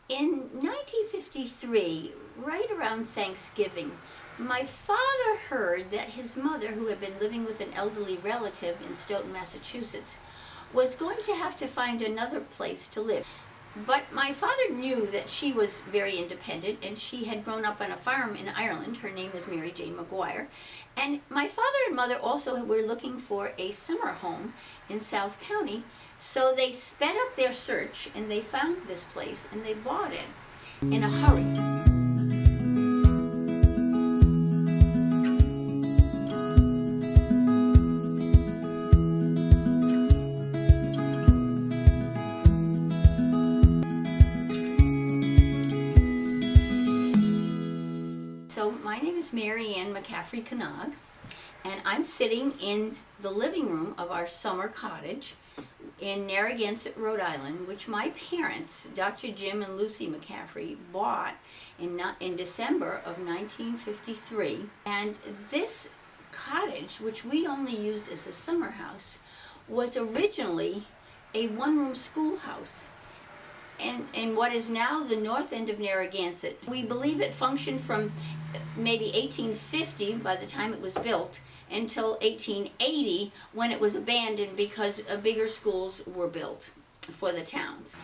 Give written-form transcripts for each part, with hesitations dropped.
In 1953, right around Thanksgiving, my father heard that his mother, who had been living with an elderly relative in Stoughton, Massachusetts, was going to have to find another place to live. But my father knew that she was very independent, and she had grown up on a farm in Ireland. Her name was Mary Jane McGuire. And my father and mother also were looking for a summer home in South County. So they sped up their search, and they found this place, and they bought it in a hurry. So my name is Maryann Knag, and I'm sitting in the living room of our summer cottage in Narragansett, Rhode Island, which my parents, Dr. Jim and Lucy McCaffrey, bought in December of 1953. And this cottage, which we only used as a summer house, was originally a one-room schoolhouse in what is now the north end of Narragansett. We believe it functioned from maybe 1850, by the time it was built, until 1880, when it was abandoned because bigger schools were built for the towns.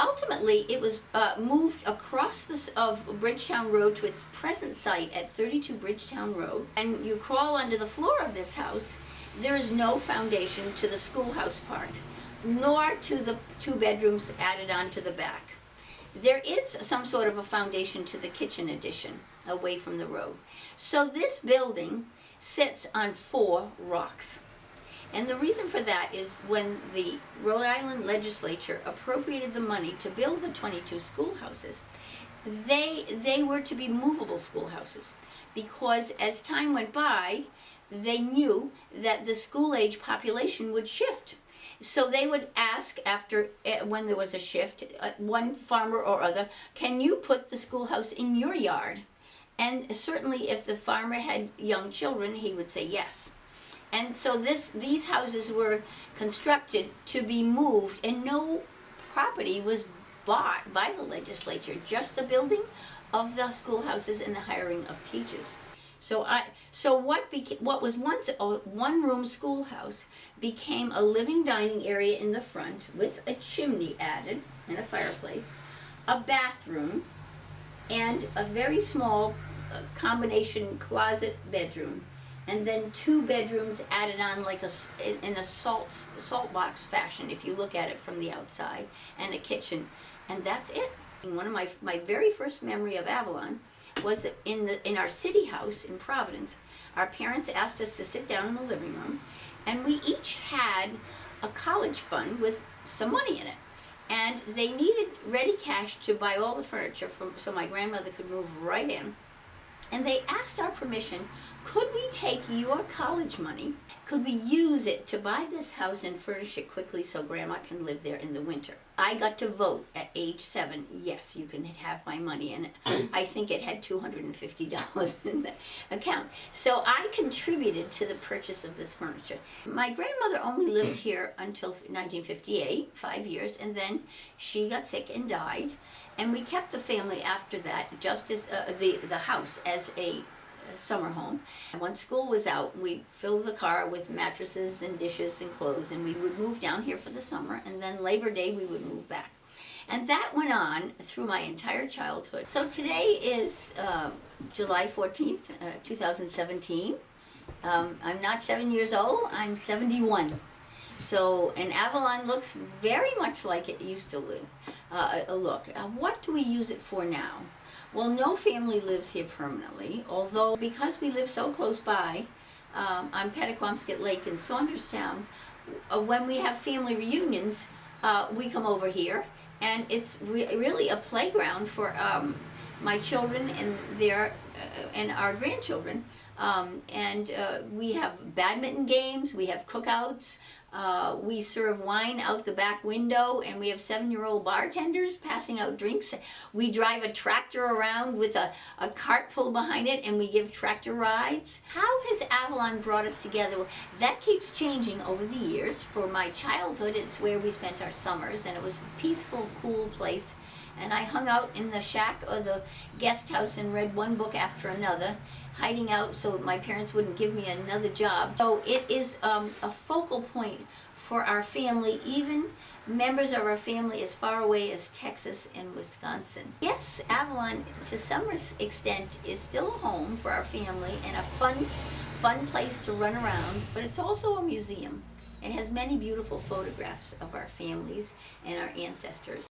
Ultimately, it was moved across of Bridgetown Road to its present site at 32 Bridgetown Road. And you crawl under the floor of this house. There is no foundation to the schoolhouse part, nor to the 2 bedrooms added on to the back. There is some sort of a foundation to the kitchen addition away from the road. So this building sits on 4 rocks. And the reason for that is when the Rhode Island legislature appropriated the money to build the 22 schoolhouses, they were to be movable schoolhouses, because as time went by, they knew that the school-age population would shift. So they would ask after, when there was a shift, one farmer or other, can you put the schoolhouse in your yard? And certainly if the farmer had young children, he would say yes. And so these houses were constructed to be moved, and no property was bought by the legislature, just the building of the schoolhouses and the hiring of teachers. So what was once a one-room schoolhouse became a living dining area in the front with a chimney added and a fireplace, a bathroom, and a very small combination closet bedroom, and then 2 bedrooms added on like in a salt box fashion if you look at it from the outside, and a kitchen, and that's it. One of my very first memory of Avalon was that in our city house in Providence, our parents asked us to sit down in the living room, and we each had a college fund with some money in it. And they needed ready cash to buy all the furniture so my grandmother could move right in. And they asked our permission, could we take your college money, could we use it to buy this house and furnish it quickly so Grandma can live there in the winter? I got to vote at age 7, yes, you can have my money, and I think it had $250 in the account. So I contributed to the purchase of this furniture. My grandmother only lived here until 1958, 5 years, and then she got sick and died. And we kept the family after that, just as the house, as a summer home. And once school was out, we'd fill the car with mattresses and dishes and clothes, and we would move down here for the summer, and then Labor Day we would move back. And that went on through my entire childhood. So today is July 14th, 2017. I'm not 7 years old, I'm 71. So, and Avalon looks very much like it used to look. What do we use it for now? Well, no family lives here permanently, although because we live so close by on Pettaquamscut Lake in Saunderstown, when we have family reunions, we come over here, and it's really a playground for my children and our grandchildren. We have badminton games, we have cookouts, we serve wine out the back window, and we have 7-year-old bartenders passing out drinks. We drive a tractor around with a cart pulled behind it, and we give tractor rides. How has Avalon brought us together? That keeps changing over the years. For my childhood, it's where we spent our summers, and it was a peaceful, cool place And I hung out in the shack or the guest house and read one book after another, hiding out so my parents wouldn't give me another job. So it is a focal point for our family, even members of our family as far away as Texas and Wisconsin. Yes, Avalon, to some extent, is still a home for our family and a fun place to run around, but it's also a museum. It has many beautiful photographs of our families and our ancestors.